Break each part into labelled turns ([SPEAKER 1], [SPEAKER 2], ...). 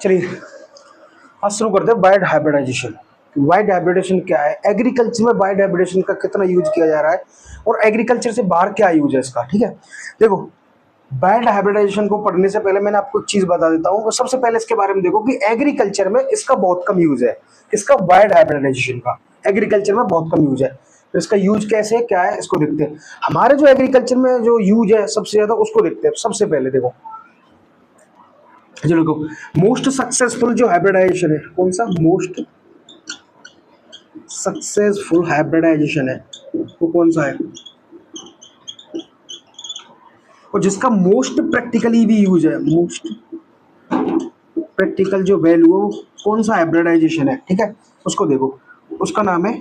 [SPEAKER 1] चलिए आज शुरू करते हैं वाइड हाइब्रिडाइजेशन। वाइड हाइब्रिडेशन क्या है, एग्रीकल्चर में वाइड हाइब्रिडेशन का कितना यूज किया जा रहा है और एग्रीकल्चर से बाहर क्या यूज है इसका। ठीक है, देखो वाइड हाइब्रिडाइजेशन को पढ़ने से पहले मैंने आपको एक चीज बता देता हूँ। सबसे पहले इसके बारे में देखो कि एग्रीकल्चर में इसका बहुत कम यूज है, इसका वाइड हाइब्रिडाइजेशन का एग्रीकल्चर में बहुत कम यूज है। तो इसका यूज कैसे है, क्या है, इसको देखते हैं। हमारे जो एग्रीकल्चर में जो यूज है सबसे ज्यादा उसको देखते हैं। सबसे पहले देखो, चलो मोस्ट सक्सेसफुल जो हाइब्रिडाइजेशन है, कौन सा मोस्ट सक्सेसफुल हाइब्रिडाइजेशन है वो कौन सा है, और जिसका मोस्ट प्रैक्टिकली भी यूज है, मोस्ट प्रैक्टिकल जो वैल्यू है वो कौन सा हाइब्रिडाइजेशन है। ठीक है, उसको देखो, उसका नाम है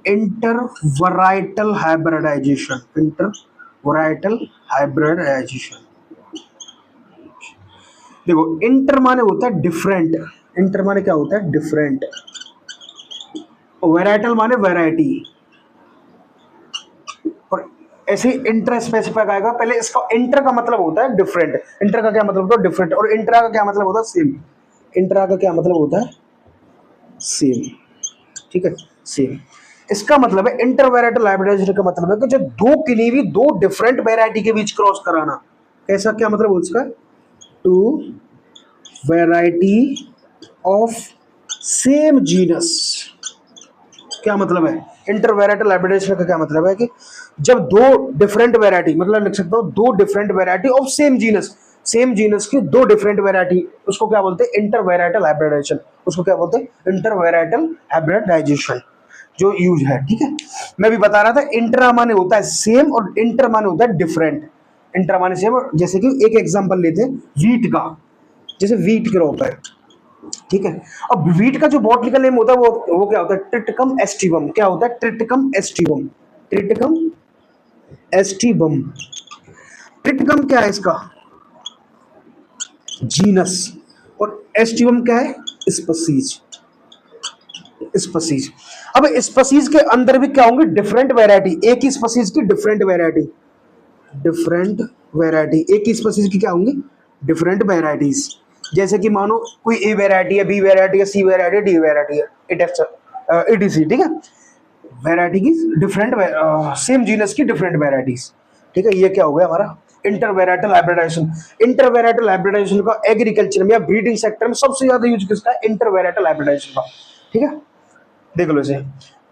[SPEAKER 1] इंटरवराइटल हाइब्रिडाइजेशन। इंटरवराइटल हाइब्रिडाइजेशन। देखो इंटर माने होता है डिफरेंट, इंटर माने क्या होता है, डिफरेंट, और वेराइटल माने वैरायटी। और ऐसे ही इंटर स्पेसिफाई आएगा, पहले इसका इंटर का मतलब होता है डिफरेंट। इंटर का क्या मतलब होता है, डिफरेंट। और इंट्रा का क्या मतलब होता है, सेम। इंट्रा का क्या मतलब होता है, सेम। ठीक है, सेम। इसका मतलब है इंटर वेराइटल हाइब्रिडाइजेशन का मतलब है कि जो दो किन्हीं भी दो डिफरेंट वेराइटी के बीच क्रॉस कराना। ऐसा क्या मतलब है उसका, two variety of same genus. क्या मतलब है इंटरवैराइटल हाइब्रिडाइजेशन का, क्या मतलब है कि जब दो डिफरेंट वैरायटी, मतलब लिख सकता हूं दो different variety of same genus, same genus की दो डिफरेंट वैरायटी, उसको क्या बोलते हैं, इंटरवैराइटल हाइब्रिडाइजेशन। उसको क्या बोलते हैं, इंटरवैराइटल हाइब्रिडाइजेशन जो यूज है। ठीक है, मैं भी बता रहा था इंट्रा माने होता है सेम और इंटर माने होता है डिफरेंट। इंटर माने सेम, जैसे कि एक एग्जांपल लेते हैं वीट का, जैसे वीट क्रॉप है। ठीक है, अब वीट का जो बॉटनिकल नेम होता है वो क्या होता है, ट्रिटिकम एस्टिवम। क्या होता है, Triticum aestivum. Triticum aestivum. Triticum क्या है इसका, जीनस, और एस्टिवम क्या है, स्पीसीज। स्पीसीज। अब स्पीसीज के अंदर भी क्या होंगे, डिफरेंट वैरायटी, एक ही स्पीसीज की डिफरेंट वैरायटी। डिफरेंट वैरायटी, एक ही स्पीसीज की क्या होंगी, डिफरेंट वैरायटीज। जैसे कि मानो कोई ए वैरायटी है, बी वैरायटी है, सी वैरायटी है, डी वैरायटी है, इटीसी। ठीक है, वैरायटी की डिफरेंट, सेम जीनस की डिफरेंट वैरायटीज। ठीक है, ये क्या हो गया हमारा इंटरवैराइटल हाइब्रिडाइजेशन। इंटरवैराइटल हाइब्रिडाइजेशन का एग्रीकल्चर में या ब्रीडिंग सेक्टर में सबसे ज्यादा यूज किसका है, इंटरवैराइटल हाइब्रिडाइजेशन का। ठीक है, देख लो इसे।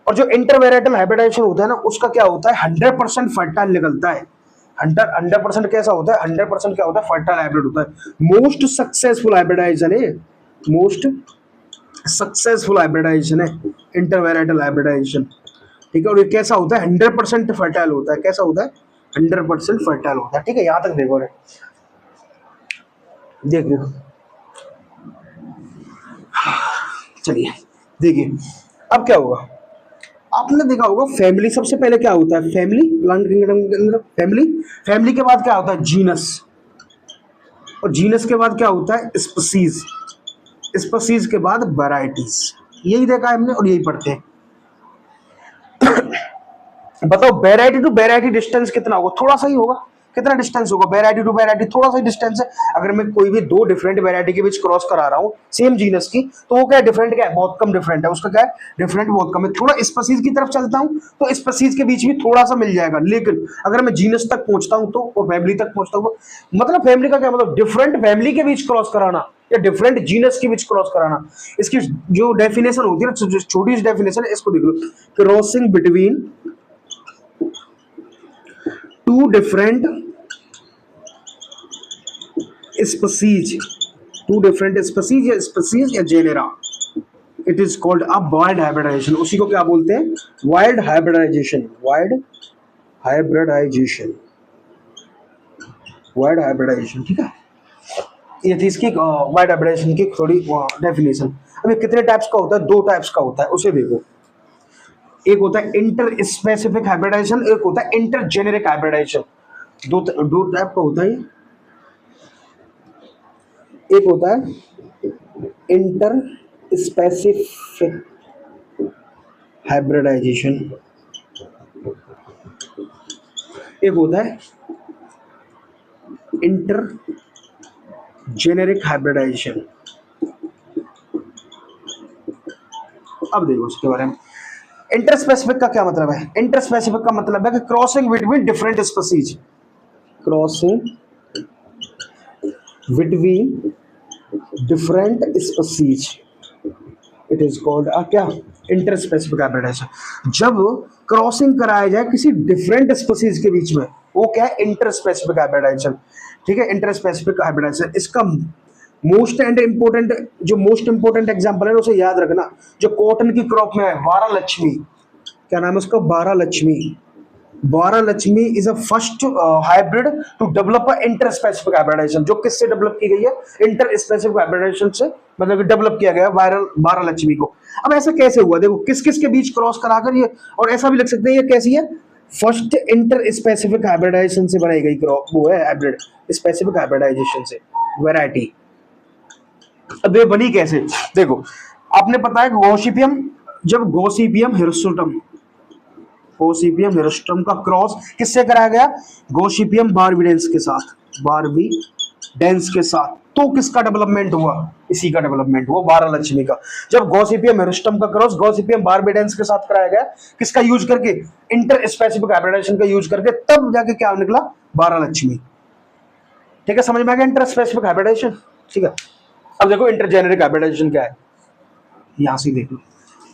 [SPEAKER 1] और जो इंटरवैराइटल हाइब्रिडाइजेशन होता है ना, उसका क्या होता है, 100% फर्टाइल निकलता है। 100% कैसा होता है, 100% क्या होता है, फर्टाइल हाइब्रिड होता है। मोस्ट सक्सेसफुल हाइब्रिडाइजेशन है, मोस्ट सक्सेसफुल हाइब्रिडाइजेशन है इंटरवैराइटल हाइब्रिडाइजेशन। ठीक है, और ये कैसा होता है, 100% फर्टाइल होता है। कैसा होता है, 100% फर्टाइल होता है। ठीक है, यहां तक देखो रे, देख लो। चलिए देखिए अब क्या होगा। आपने देखा होगा फैमिली, सबसे पहले क्या होता है, फैमिली, प्लांट किंगडम के अंदर फैमिली। फैमिली के बाद क्या होता है, जीनस, और जीनस के बाद क्या होता है, स्पीसीज। स्पीसीज के बाद वैरायटीज। यही देखा है हमने और यही पढ़ते हैं। बताओ वेराइटी टू वेराइटी डिस्टेंस कितना होगा, थोड़ा सा ही होगा। कितना डिस्टेंस होगा, वेराइटी टू वेराइटी थोड़ा सा ही डिस्टेंस है। अगर मैं कोई भी दो डिफरेंट वेराइटी के बीच क्रॉस करा रहा हूँ सेम जीनस की, तो वो क्या है, डिफरेंट क्या है, बहुत कम डिफरेंट है। उसका क्या है, डिफरेंट बहुत कम है। थोड़ा स्पीसीज की तरफ चलता हूँ तो स्पीसीज के बीच भी थोड़ा सा मिल जाएगा, लेकिन अगर मैं जीनस तक पहुंचता हूँ तो वो फैमिली तक पहुंचता हूँ। मतलब फैमिली का क्या मतलब, डिफरेंट फैमिली के बीच क्रॉस कराना या डिफरेंट जीनस के बीच क्रॉस कराना। इसकी जो डेफिनेशन होती है ना, छोटी सी डेफिनेशन है, इसको देख लो, crossing between two different species, two different species या genera, it is called a wild hybridization। उसी को क्या बोलते हैं, wild hybridization। wild hybridization, wild hybridization। ठीक है, ये थी इसकी वाइड हाइब्रिडाइजेशन की थोड़ी डेफिनेशन। अब ये कितने टाइप्स का होता है, दो टाइप्स का होता है, उसे देखो। एक होता है इंटर स्पेसिफिक हाइब्रिडाइजेशन, एक होता है इंटर जेनेरिक हाइब्रिडाइजेशन। दो टाइप का होता है। एक होता है इंटर स्पेसिफिक हाइब्रिडाइजेशन, एक होता है इंटर जेनेरिक हाइब्रिडाइजेशन। अब देखो उसके बारे में, इंटरस्पेसिफिक का क्या मतलब है? इंटरस्पेसिफिक का मतलब है कि crossing between different species, crossing between different species, it is called क्या, इंटरस्पेसिफिक हाइब्रिडाइजेशन। जब क्रॉसिंग कराया जाए किसी डिफरेंट स्पीसीज के बीच में, वो क्या है, इंटरस्पेसिफिक हाइब्रिडाइजेशन। ठीक है, इंटरस्पेसिफिक हाइब्रिडाइजेशन। इसका मोस्ट इंपोर्टेंट एग्जांपल है, उसे याद रखना, जो कॉटन की क्रॉप में है, वारा लक्ष्मी, क्या नाम है उसका, Vara Lakshmi. Vara Lakshmi is a first hybrid to develop a interspecific hybridization, जो किससे डेवलप की गई है, इंटरस्पेसिफिक हाइब्रिडाइजेशन से, मतलब कि डेवलप किया गया वायरल वारा लक्ष्मी को। अब ऐसा कैसे हुआ, देखो किस किस के बीच क्रॉस कराकर ये, और ऐसा भी लिख सकते हैं ये कैसी है, फर्स्ट इंटर स्पेसिफिक हाइब्रिडाइजेशन से बनाई गई क्रॉप, वो है हाइब्रिड स्पेसिफिक हाइब्रिडाइजेशन से वैरायटी। अब ये बनी कैसे, देखो आपने पता है गॉसिपियम, जब गॉसिपियम हिरसुटम, गॉसिपियम हिरसुटम का क्रॉस किससे कराया गया, गॉसिपियम बारबीडेंस के साथ, बारबीडेंस के साथ, तो किसका डेवलपमेंट हुआ, इसी का डेवलपमेंट हुआ वारा लक्ष्मी का। जब गॉसिपियम हिरसुटम का क्रॉस गॉसिपियम बारबीडेंस के साथ कराया गया, किसका यूज करके, इंटर स्पेसिफिक हाइब्रिडाइजेशन का यूज करके, तब जाके क्या निकला, वारा लक्ष्मी। ठीक है, समझ में आ गया इंटर स्पेसिफिक हाइब्रिडाइजेशन। ठीक है, अब देखो इंटरजेनेरिक हाइब्रिडाइजेशन क्या है, यहां से देखो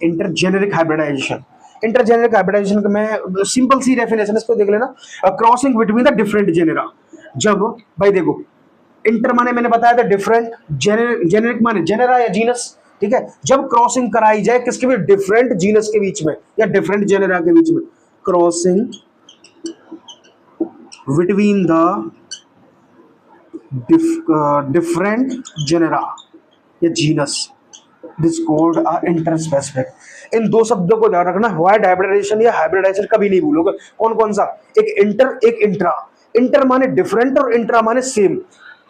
[SPEAKER 1] इंटरजेनेरिक हाइब्रिडाइजेशन। इंटरजेनेरिक हाइब्रिडाइजेशन का मैं सिंपल सी डेफिनेशन इसको देख लेना, crossing between the different genera. जब भाई देखो, इंटर माने मैंने बताया था डिफरेंट, जेनेरिक माने जेनेरा या जीनस। ठीक है, जब क्रॉसिंग कराई जाए किसके बीच, डिफरेंट जीनस के बीच में या डिफरेंट जेनेरा के बीच में, crossing between the different genera या जीनस, दिस कॉल्ड इंटरस्पेसिफिक। इन दो शब्दों को ध्यान रखना, वाइड हाइब्रिडाइजेशन या हाइब्रिडाइजेशन कभी नहीं भूलोगे। कौन कौन सा, एक इंटर एक इंट्रा। इंटर माने डिफरेंट और इंट्रा माने सेम।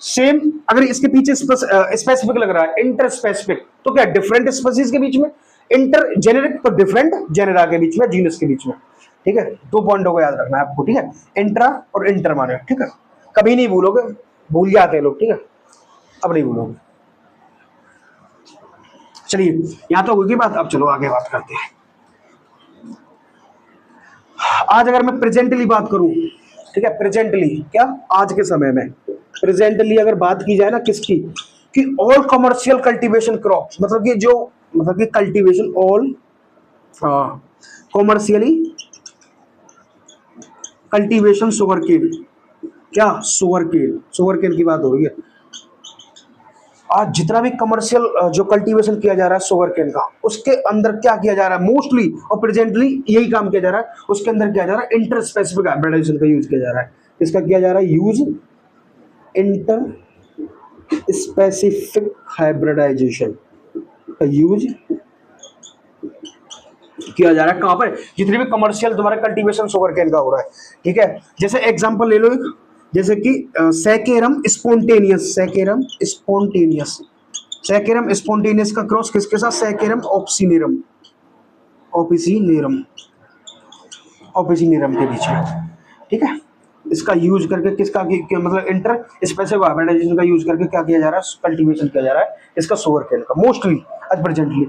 [SPEAKER 1] सेम अगर इसके पीछे स्पेसिफिक लग रहा है, इंटर स्पेसिफिक, तो क्या डिफरेंट स्पीसीज के बीच में, इंटर जेनेरिक तो डिफरेंट जेनेरा के बीच में, जीनस के बीच में। ठीक है, दो पॉइंटों को याद रखना है आपको। ठीक है, इंट्रा और इंटर माने, ठीक है, कभी नहीं भूलोगे, भूल जाते हैं लोग। ठीक है, अब नहीं भूलोगे। चलिए यहां तो होगी बात, अब चलो आगे बात करते हैं। आज अगर मैं प्रेजेंटली बात करूं, ठीक है, प्रेजेंटली क्या, आज के समय में प्रेजेंटली अगर बात की जाए ना किसकी, कि ऑल कमर्शियल कल्टीवेशन क्रॉप, मतलब कि जो, मतलब कि cultivation all commercially cultivation sugar cane, क्या शुगर केन की बात हो रही है। आज जितना भी कमर्शियल जो कल्टीवेशन किया जा रहा है शुगर केन का, उसके अंदर क्या किया जा रहा है मोस्टली और प्रेजेंटली यही काम किया जा रहा है, उसके अंदर क्या जा रहा है, इंटर स्पेसिफिक हाइब्रिडाइजेशन का यूज किया जा रहा है। इसका किया जा रहा है यूज, इंटर स्पेसिफिक हाइब्रिडाइजेशन का यूज किया जा रहा है। कहां पर, जितने भी कमर्शियल तुम्हारा कल्टीवेशन शुगर केन का हो रहा है। ठीक है, जैसे एग्जांपल ले लो एक, जैसे कि सैकेरम स्पॉन्टेनियस, सैकेरम स्पॉन्टेनियस का क्रॉस किसके साथ, सैकेरम ऑप्सिनेरम, ऑप्सिनेरम के बीच में। ठीक है, इसका यूज करके किसका मतलब इंटर स्पेसिफिक हाइब्रिडाइजेशन का यूज करके क्या किया जा रहा है, कल्टीवेशन किया जा रहा है इसका शुगर केन का मोस्टली एज प्रेजेंटली।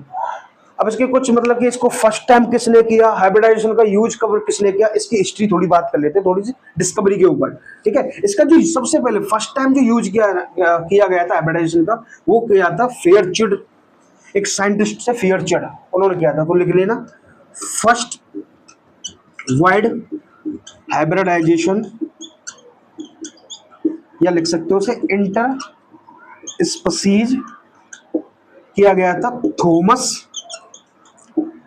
[SPEAKER 1] अब इसके कुछ मतलब कि इसको फर्स्ट टाइम किसने किया, हाइब्रिडाइजेशन का यूज कब किसने किया, इसकी हिस्ट्री थोड़ी बात कर लेते हैं, थोड़ी सी डिस्कवरी के ऊपर। ठीक है, इसका जो सबसे पहले फर्स्ट टाइम जो यूज किया गया था हाइब्रिडाइजेशन का, वो किया था फेयरचिल्ड, एक साइंटिस्ट से फेयरचिल्ड, उन्होंने किया था। तो लिख लेना, फर्स्ट वाइड हाइब्रिडाइजेशन, या लिख सकते हो उसे इंटर स्पीसीज, किया गया था थॉमस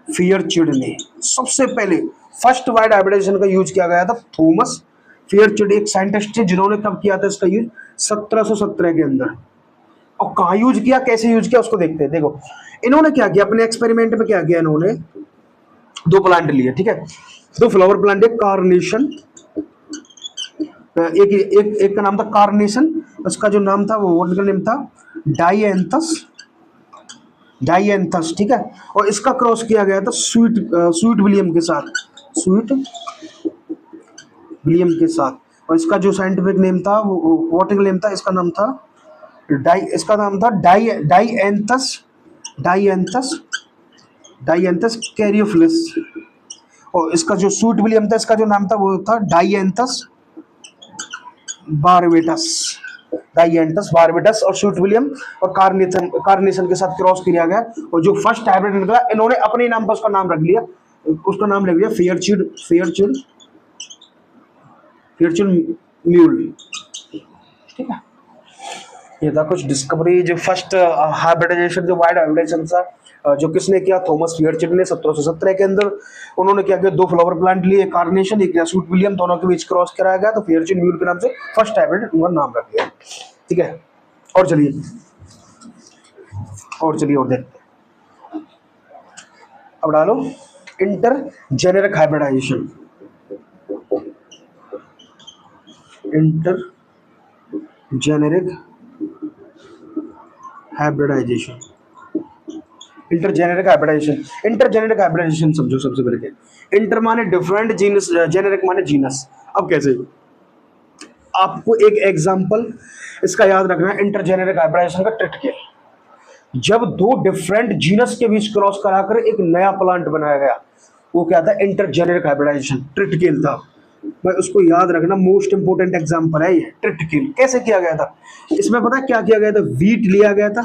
[SPEAKER 1] फेयरचिल्ड ने। सबसे पहले फर्स्ट वाइड हाइब्रिडाइजेशन का यूज किया गया था थॉमस फेयरचिल्ड, एक साइंटिस्ट थे, जिन्होंने कब किया था इसका यूज, 1717 के अंदर। और कहाँ यूज किया, कैसे यूज किया, उसको देखते हैं। देखो इन्होंने क्या किया अपने एक्सपेरिमेंट में, क्या किया इन्होंने, दो प्लांट लिए। ठीक है, दो फ्लावर प्लांट, एक कार्नेशन, एक का नाम था कार्नेशन, उसका जो नाम था वो वर्ड का नेम था डाइएंथस। ठीक है, और इसका क्रॉस किया गया था स्वीट विलियम के साथ, और इसका जो साइंटिफिक नेम था वो बॉटनिकल नेम था, इसका नाम था डाइएंथस डाइएंथस कैरियोफिलिस। और इसका जो सूट विलियम था, इसका जो नाम था वो था डाइएंथस बारबेटस। डाइएंथस बारबेटस और सूट विलियम और कार्नेशन के साथ क्रॉस किया गया, और जो फर्स्ट हाइब्रिड निकला इन्होंने अपने नाम पर उसका नाम रख लिया, उसका नाम रख लिया फेयरचील्ड म्यूल। ठीक है, ये था कुछ डिस्कवरी। जो फर्स्ट हाइब्रिडाइजेशन, जो वाइड हाइब्रिडाइजेशन था, जो किसने किया, थॉमस फेयरचील्ड ने 1717 के अंदर। उन्होंने क्या किया, 2 फ्लावर प्लांट लिए, कार्नेशन, एक सूट विलियम, दोनों के बीच क्रॉस कराया गया, तो फेयरचील्ड म्यूल के नाम से फर्स्ट हाइब्रिड उनका नाम रख दिया। ठीक है, और चलिए और देखते हैं। अब डालो intergeneric hybridization. Intergeneric hybridization. Intergeneric hybridization समझो सबसे पहले क्या। इंटर माने डिफरेंट, जीनस, जेनेरिक माने जीनस। अब कैसे, आपको एक एग्जांपल इसका याद रखना है, इंटर जेनेरिक हाइब्रिडाइजेशन का ट्रिटिकेल। जब 2 डिफरेंट जीनस के बीच क्रॉस कराकर एक नया प्लांट बनाया गया, वो क्या था, इंटर जेनेरिक हाइब्रिडाइजेशन, ट्रिटिकेल था भाई, उसको याद रखना, मोस्ट इंपोर्टेंट एग्जांपल है ये ट्रिटिकेल। कैसे किया गया था, इसमें पता है क्या किया गया था, वीट लिया गया था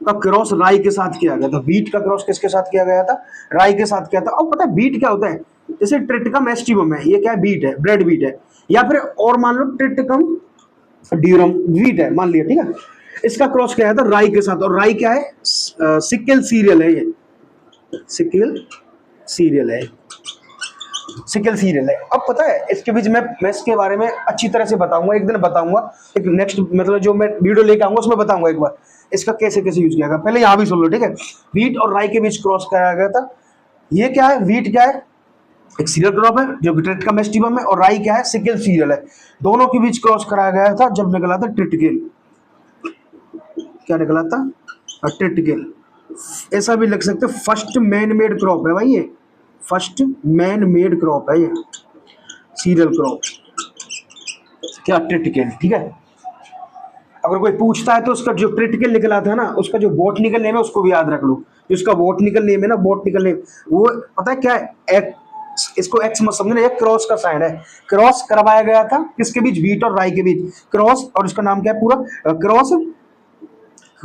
[SPEAKER 1] का क्रॉस राई के साथ किया गया था। वीट का क्रॉस किसके साथ किया गया था, राई के साथ किया था। अब पता है वीट क्या होता है, जैसे ट्रिटिकम एस्टिवम है, ये क्या है, बीट है, ब्रेड वीट है, या फिर और मान लो ट्रिटिकम ड्यूरम वीट है, मान लिया, ठीक है। इसका क्रॉस किया था राई के साथ, और राई क्या है, सिकल सीरियल है, ये सिकल सीरियल है। अब पता है इसके बीच मैं इसके बारे में अच्छी तरह से बताऊंगा, एक दिन बताऊंगा, एक नेक्स्ट मतलब जो मैं वीडियो लेके आऊंगा उसमें बताऊंगा एक बार इसका कैसे कैसे यूज किया गया। पहले यहाँ भी सुन लो, ठीक है। वीट और राई के बीच क्रॉस कराया गया था। ये क्या है, वीट क्या है, एक सीरियल क्रॉप है जो कि ट्रिटिकम एस्टिवम है, और राई क्या है, सिकल सीरियल है। दोनों के बीच क्रॉस कराया गया था, जब निकला था ट्रिटिकेल। क्या निकला था, ट्रिटिकेल। ऐसा भी लिख सकते, फर्स्ट मैन मेड क्रॉप है भाई, ये फर्स्ट मैन मेड क्रॉप है, ये सीरियल क्रॉप, क्या, ट्रिटिकेल। ठीक है, अगर कोई पूछता है तो उसका जो ट्रिटिकल निकला था ना, उसका जो बॉटनिकल नेम है उसको भी याद रख लो। जो उसका बॉटनिकल नेम है ना, बॉटनिकल नेम, वो पता है क्या है, इसको एक्स मत समझना, ये क्रॉस का साइन है। क्रॉस करवाया गया था किसके बीच, वीट और राई के बीच क्रॉस, और इसका नाम क्या है पूरा,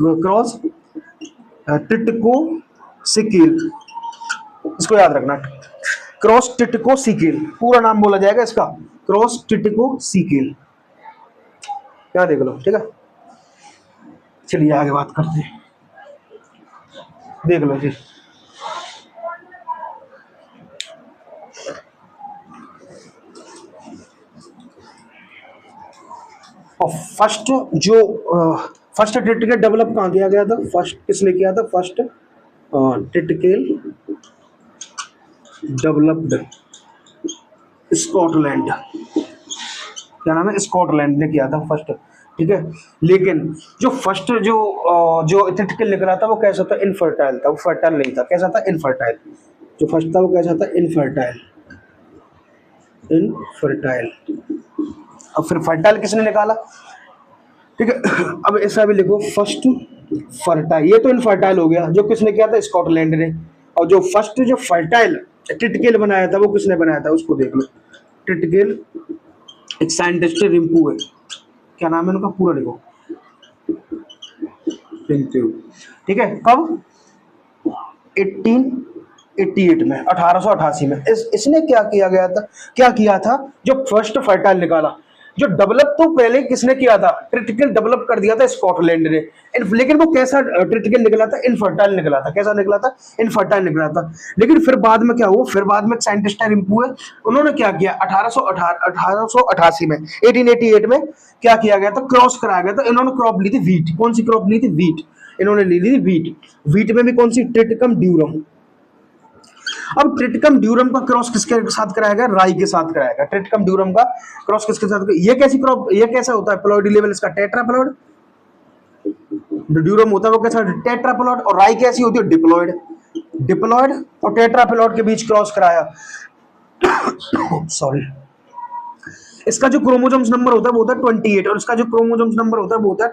[SPEAKER 1] क्रॉस टिटको सिकिल। इसको याद रखना, क्रॉस टिटको सिकिल पूरा नाम बोला जाएगा इसका, क्रॉस टिटको सिकिल। क्या देख लो, ठीक है। चलिए आगे बात करते हैं, देख लो जी। और फर्स्ट ट्रिटिकल डेवलप कहाँ किया गया था, फर्स्ट किसने किया था, फर्स्ट ट्रिटिकल डेवलप्ड स्कॉटलैंड। क्या नाम है, स्कॉटलैंड ने किया था फर्स्ट, ठीक है। लेकिन जो फर्स्ट जो ट्रिटिकल निकला था वो कैसा था, इनफर्टाइल था, वो फर्टाइल नहीं था। कैसा था, इनफर्टाइल। जो फर्स्ट था वो कैसा था, इनफर्टाइल। अब फिर फर्टाइल किसने निकाला, ठीक है। अब ऐसा भी लिखो, फर्स्ट फर्टाइल, ये तो इनफर्टाइल हो गया, जो किसने किया था, स्कॉटलैंड ने। और जो फर्स्ट जो फर्टाइल ट्रिटिकल बनाया था वो किसने बनाया था, उसको देख लो। ट्रिटिकल एक साइंटिस्ट रिम्पू है, क्या नाम है उनका, पूरा लिखो, रिम्पू, ठीक है। कब, 1888 में, 1888 में। इसने क्या किया था, जो फर्स्ट फर्टाइल निकाला, जो डेवलप तो पहले किसने किया था, ट्रिटिकल डेवलप कर दिया था स्कॉटलैंड ने। लेकिन वो कैसा ट्रिटिकल निकला था, इनफर्टाइल निकला था। कैसा निकला था, इनफर्टाइल निकला था। लेकिन फिर बाद में क्या हुआ, फिर बाद में साइंटिस्ट रिम्पू है, उन्होंने क्या किया, 1888 में, 1888 में क्या किया गया था, क्रॉस कराया गया था। इन्होंने क्रॉप ली थी वीट। कौन सी क्रॉप ली थी, वीट। इन्होंने ली थी वीट। वीट में भी कौन सी, ट्रिटिकम ड्यूरम। अब ट्रिटिकम ड्यूरम का क्रॉस किसके साथ कराया गया, राई के साथ कराया गया। ट्रिटिकम ड्यूरम का क्रॉस किसके साथ, ये कैसी क्रॉप, ये कैसा होता है, प्लॉइडी लेवल इसका टेट्राप्लॉइड। ड्यूरम होता है वो कैसा, टेट्राप्लॉइड। और राई कैसी होती है, डिप्लॉइड और टेट्राप्लॉइड के बीच क्रॉस कराया। सॉरी, इसका जो क्रोमोसोम्स नंबर होता है वो होता है 28, और इसका जो क्रोमोसोम्स नंबर होता है वो होता है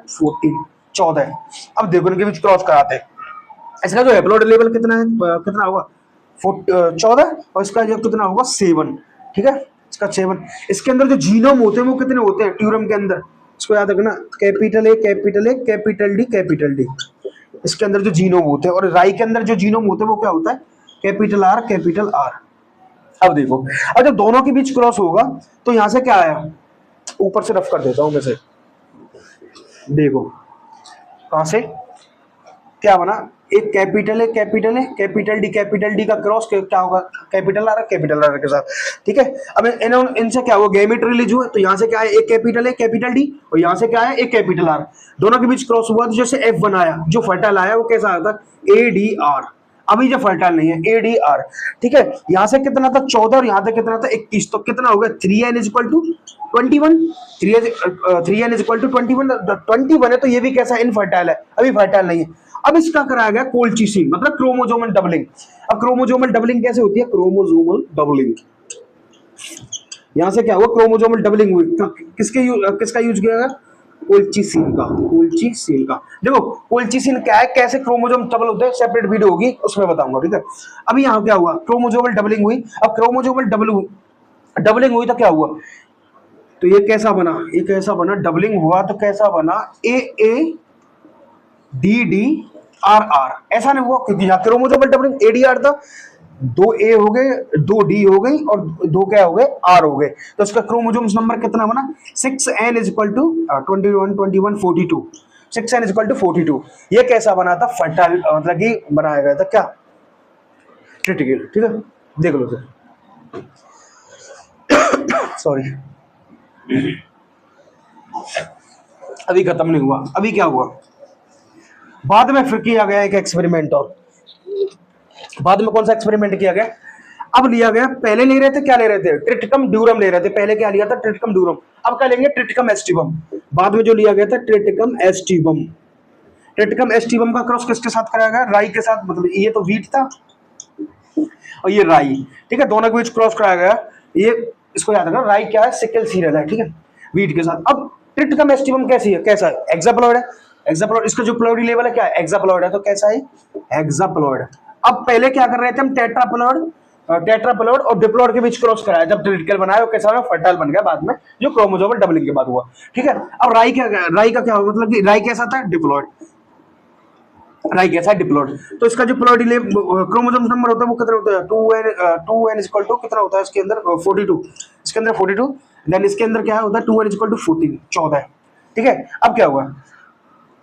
[SPEAKER 1] 14। अब देखो इनके बीच क्रॉस कराते हैं। इसका जो हैप्लोइड लेवल कितना है, कितना होगा 14, और इसका जो कितना होगा 7, ठीक है, इसका 7। इसके अंदर जो जीनोम होते हैं वो कितने होते हैं ट्यूरम के अंदर, इसको याद रखना, capital A capital A capital D capital D, इसके अंदर जो जीनोम होते हैं। और राई के अंदर जो जीनोम होते हैं वो क्या होता है, कैपिटल आर कैपिटल आर। अब देखो, अब जब दोनों के बीच क्रॉस होगा तो यहां से क्या आया, ऊपर से रफ कर देता हूं मैं से, देखो कहां से क्या बना, एक कैपिटल है कैपिटल है कैपिटल डी का क्रॉस क्या होगा, कैपिटल आर के साथ, ठीक है। अब इनसे क्या हुआ, गैमेट रिलीज हुआ, तो यहाँ से क्या है, एक कैपिटल है कैपिटल डी, और यहाँ से क्या है, एक कैपिटल आर, दोनों के बीच क्रॉस हुआ, तो जैसे एफ बनाया, जो फर्टाइल आया वो कैसा आता है, ए डी आर। अभी जो फर्टाइल नहीं है, ए डी आर, ठीक है। यहाँ से कितना था 14, और यहाँ से कितना था 21, तो कितना होगा 3n = 21, 3n = 21 है, तो ये भी कैसा इनफर्टाइल है, अभी फर्टाइल नहीं है। अब इसका कराया गया कोलचिसिन, मतलब क्रोमोसोमल डबलिंग। अब क्रोमोसोमल डबलिंग कैसे होती है, क्रोमोसोमल डबलिंग, यहां से क्या हुआ, क्रोमोसोमल डबलिंग हुई, किसका यूज किया गया, कोलचिसिन का, कोलचिसिन का। देखो कोलचिसिन क्या है, कैसे क्रोमोसोम डबल होते हैं, सेपरेट वीडियो होगी उसमें बताऊंगा, ठीक है। अभी यहाँ क्या हुआ, क्रोमोसोमल डबलिंग हुई। अब क्रोमोसोमल डबलिंग हुई तो क्या हुआ, तो ये कैसा बना, ये कैसा बना, डबलिंग हुआ तो कैसा बना, A A D D R R, ऐसा नहीं हुआ क्योंकि यहाँ क्रोमोसोमल डबलिंग एडीआर था, 2 ए हो गए, 2 डी हो गई, और 2 क्या हो गए, आर हो गए, तो इसका क्रोमोसोम्स नंबर कितना बना, 6n = 21 21 42, 6n = 42। ये कैसा बना था, फर्टाइल, मतलब कि बनाया गया था क्या, क्रिटिकल, ठीक है। देख लो सर, सॉरी, अभी खत्म नहीं हुआ, अभी क्या हुआ, बाद में फिर किया गया एक एक्सपेरिमेंट, और बाद में कौन सा एक्सपेरिमेंट किया गया, अब लिया गया, पहले ले रहे थे, क्या ले रहे थे, ट्रिटिकम ड्यूरम ले रहे थे, पहले क्या लिया था, ट्रिटिकम ड्यूरम, अब क्या लेंगे, ट्रिटिकम एस्टिबम। बाद में जो लिया गया था ट्रिटिकम एस्टिबम, ट्रिटिकम एस्टिबम का क्रॉस किसके साथ कराया गया, राई के साथ, मतलब ये तो वीट था और ये राई, ठीक है, दोनों के बीच क्रॉस कराया गया। ये इसको याद रखना, राई क्या है, सिकल सीरियल है, ठीक है, वीट के साथ। अब ट्रिटिकम एस्टिबम कैसी है, कैसा है, एक्साप्लॉइड है, एक्साप्लॉइड, इसका जो प्लॉइडी लेवल है क्या है, एक्साप्लॉइड है, तो कैसा है, एक्साप्लॉइड। अब पहले क्या कर रहे थे हम, टेट्राप्लॉइड और डिप्लॉइड के बीच क्रॉस कराया, जब ट्रिटिकल बनाया कैसा हुआ, फर्टाइल बन गया बाद में, जो क्रोमोसोमल डबलिंग के बाद हुआ, ठीक है। अब राई का क्या हुआ, मतलब कि राई कैसा था, डिप्लॉइड, राई कैसा है, डिप्लॉइड। तो इसका जो प्लॉइडी क्रोमोसोम नंबर होता है वो कितना होता है, 2n = कितना होता है इसके अंदर, 42, इसके अंदर 42, देन इसके अंदर क्या होता है, 2n = 14, 14, ठीक है। अब क्या हुआ,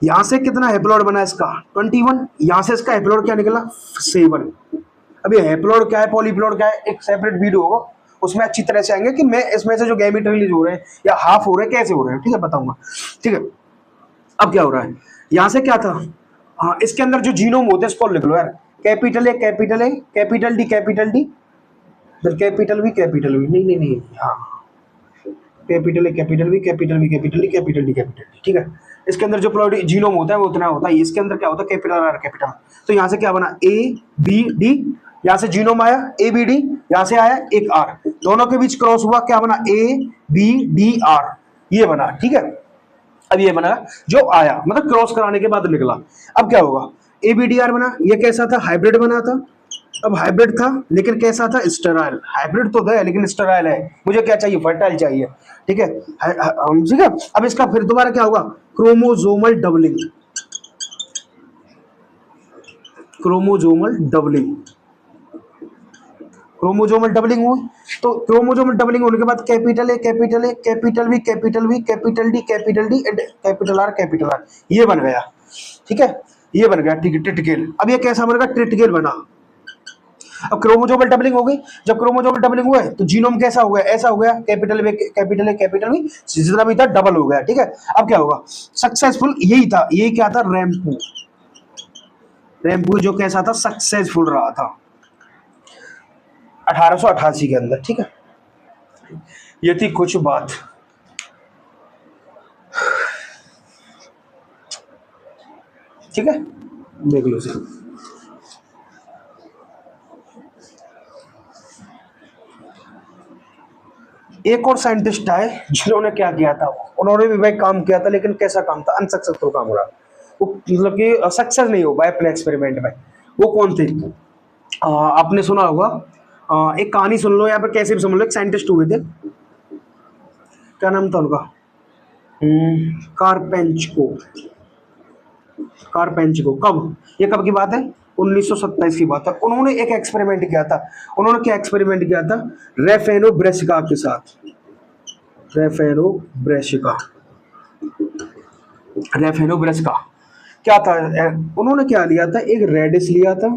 [SPEAKER 1] यहां से कितना हैप्लॉइड बना इसका 21, यहां से इसका हैप्लॉइड क्या निकला 7। अब ये हैप्लॉइड क्या है, पॉलीप्लॉइड क्या है, एक सेपरेट वीडियो होगा उसमें अच्छी तरह से आएंगे कि मैं इसमें से जो गैमेट रिलीज हो रहे हैं या हाफ हो रहे हैं कैसे हो रहे हैं, ठीक है, बताऊंगा, ठीक है। अब क्या हो रहा है, यहां से क्या था, हाँ, इसके अंदर जो जीनोम होते हैं इसको लिख लो यार, capital A capital A capital D फिर कैपिटल वी, नहीं, हाँ, capital A capital V capital V capital D capital D, ठीक है। इसके अंदर जो प्लॉइड जीनोम होता है वो उतना होता है, इसके अंदर क्या होता है, कैपिटल आर कैपिटल। तो यहाँ से क्या बना, ए बी डी, यहाँ से जीनोम आया ए बी डी, यहाँ से आया एक आर, दोनों के बीच क्रॉस हुआ, क्या बना, ए बी डी आर, ये बना, ठीक है। अब ये बना जो आया, मतलब क्रॉस कराने के बाद निकला। अब क्या होगा, ए बी डी आर बना, ये कैसा था, हाइब्रिड बना था। अब हाइब्रिड था लेकिन कैसा था, स्टेराइल, हाइब्रिड तो था लेकिन स्टेराइल है, मुझे क्या चाहिए, फर्टाइल चाहिए, ठीक है, ठीक है। अब इसका फिर दोबारा क्या होगा, chromosomal doubling, chromosomal doubling, chromosomal doubling हुई। तो क्रोमोसोमल डबलिंग होने के बाद capital A capital A capital V capital V capital D and capital R, ये बन गया, ठीक है, ये बन गया, ठीक है, ट्रिटिकल। अब ये कैसा बनेगा, ट्रिटिकल बना। अब क्रोमोसोमल डबलिंग हो गई, जब क्रोमोसोमल डबलिंग हुआ तो जीनोम कैसा हो गया, ऐसा हो गया, कैपिटल ए कैपिटल वी, जितना भी था डबल हो गया, ठीक है। अब क्या होगा, सक्सेसफुल, यही था, यही क्या था, रैम्पू जो कैसा था, सक्सेसफुल रहा था 1888 के अंदर, ठीक है। ये थी कुछ बात, ठीक है, देख लो सर। एक और साइंटिस्ट आए जिन्होंने क्या किया था, उन्होंने भी भाई काम किया था, लेकिन कैसा काम था, अनसक्सेसफुल काम हो रहा, वो मतलब कि सक्सेस नहीं हो पाए अपने एक्सपेरिमेंट में। वो कौन थे? आपने सुना होगा, एक कहानी सुन लो या फिर कैसे भी समझ लो, एक साइंटिस्ट हुए थे, क्या नाम था उनका? कारपेंचको। कारपेंचको। कब, ये कब की बात है? 1927 की बात है। उन्होंने एक एक्सपेरिमेंट किया था। उन्होंने क्या एक्सपेरिमेंट किया था? रेफेनो ब्रेसिका के साथ। रेफेनो ब्रेसिका। रेफेनो ब्रेसिका क्या था? उन्होंने क्या लिया था? एक रेडिस लिया था,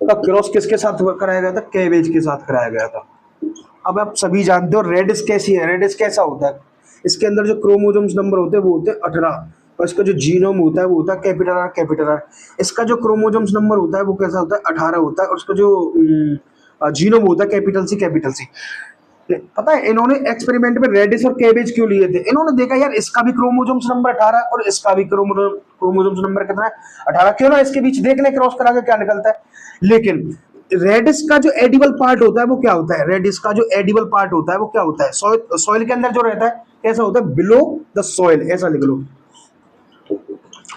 [SPEAKER 1] का क्रॉस किसके साथ कराया गया था? कैबेज के साथ कराया गया था। अब आप सभी जानते हो रेडिस कैसी है, रेडिस कैसा होता है? इसके अंदर जो क्रोमोसोम्स नंबर होते हैं वो होते हैं 18, और इसका जो जीनोम होता है वो होता है कैपिटल आर कैपिटल आर। इसका जो क्रोमोसोम्स नंबर होता है वो कैसा होता है? 18 होता है, और उसका जो जीनोम होता है कैपिटल सी कैपिटल सी। पता है इन्होंने एक्सपेरिमेंट में रेडिस और कैबेज क्यों लिए थे? इन्होंने देखा यार इसका भी क्रोमोसोम्स नंबर 18 और इसका भी क्रोमोसोम्स नंबर कितना है? 18, क्यों ना इसके बीच देख ले क्रॉस करा के क्या निकलता है। लेकिन रेडिस का जो एडिबल पार्ट होता है वो क्या होता है? रेडिस का जो एडिबल पार्ट होता है वो क्या होता है? सॉइल के अंदर जो रहता है, कैसा होता है? बिलो द सॉइल, ऐसा लिख लो,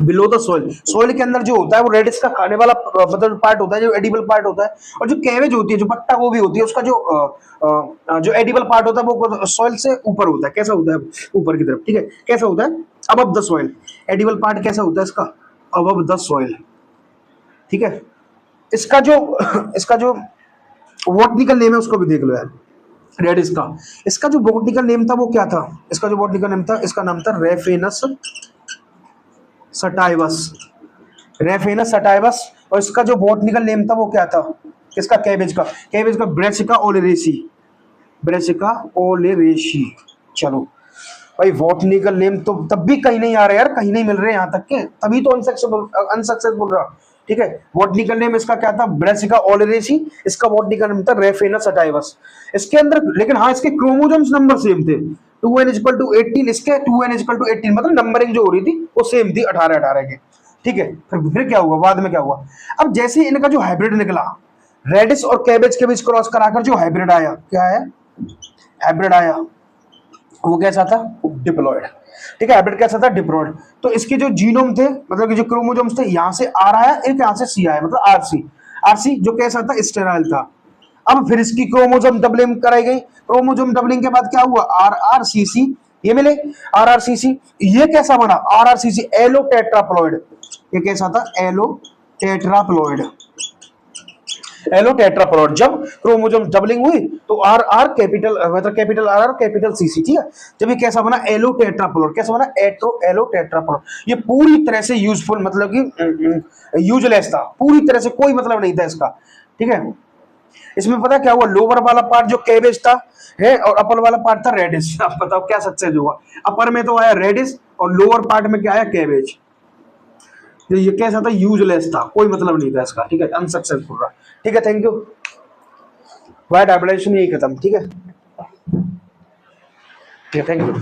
[SPEAKER 1] बिलो द सॉइल। सॉइल के अंदर जो होता है वो रेडिस का खाने वाला मतलब पार्ट होता है, जो एडिबल पार्ट होता है। और जो कैवेज होती है, जो पत्ता गोभी होती है, उसका जो एडिबल पार्ट होता है वो सॉइल से ऊपर होता है। कैसा होता है? ऊपर की तरफ, ठीक है। कैसा होता है? Above the soil. Edible part कैसा होता है इसका? अबव द सॉइल, ठीक है। इसका जो इसका जो बॉटनिकल नेम है उसको भी देख लो यार, रेडिस का। इसका जो बॉटनिकल नेम था वो क्या था? इसका जो बॉटनिकल नेम था, इसका नाम था रेफेनस सटाइवस। Raphanus sativus. और इसका जो बॉटनिकल नेम था वो क्या था? किसका? कैबेज का। कैबेज का ब्रेसिका ओलेरेसी। ब्रेसिका ओलेरेसी। चलो भाई, बॉटनिकल नेम तो तब भी कहीं नहीं आ रहे यार, कहीं नहीं मिल रहे यहाँ तक के, तभी तो अनसक्सेसफुल रहा, ठीक है। बॉटनिकल नेम इसका क्या था? ब्रेसिका ओलेरेसी। इसका बॉटनिकल नेम था रेफेनस सटाइवस। इसके अंदर लेकिन हाँ, इसके क्रोमोसोम्स नंबर सेम थे। 2n = 18, इसके 2n = 18, मतलब नंबरिंग जो हो रही थी वो सेम थी 18 के, ठीक है। फिर क्या हुआ? बाद में क्या हुआ? अब जैसे इनका जो हाइब्रिड निकला, रेडिस और कैबेज के बीच क्रॉस कराकर जो हाइब्रिड आया, क्या है? हाइब्रिड आया, वो कैसा था? डिप्लॉयड, ठीक है। हाइब्रिड कैसा था? डिप्लॉयड। तो इसके जो जीनोम थे, मतलब कि जो क्रोमोसोम्स थे, यहाँ से आर आया, एक यहाँ से सी आया, मतलब आरसी। आरसी जो कैसा था? स्टेराइल था। अब फिर इसकी क्रोमोसोम डबलिंग कराई गई। क्रोमोसोम डबलिंग के बाद क्या हुआ? आर आर सी सी, ये मिले आर आर सी सी। ये कैसा बना? R R C C, allo tetraploid. ये कैसा था? Allo tetraploid. Allo tetraploid. जब क्रोमोसोम डबलिंग हुई तो आर आर कैपिटल, मतलब capital R R capital C C, ठीक है। जब ये कैसा बना? Allo tetraploid. कैसा बना? Allo tetraploid. ये पूरी तरह से यूजफुल, मतलब कि यूजलेस था, पूरी तरह से कोई मतलब नहीं था इसका, ठीक है। इसमें पता क्या हुआ? लोअर वाला पार्ट जो कैबेज था है, और अपर वाला पार्ट था रेडिस। अब बताओ क्या सक्सेस हुआ? अपर में तो आया रेडिस, और लोअर पार्ट में क्या आया? कैबेज। तो ये कैसा था? यूजलेस था, कोई मतलब नहीं था इसका, ठीक है। अनसक्सेसफुल रहा, ठीक है। Thank you. वाइड एप्लीकेशन यही खत्म, ठीक है। Thank you.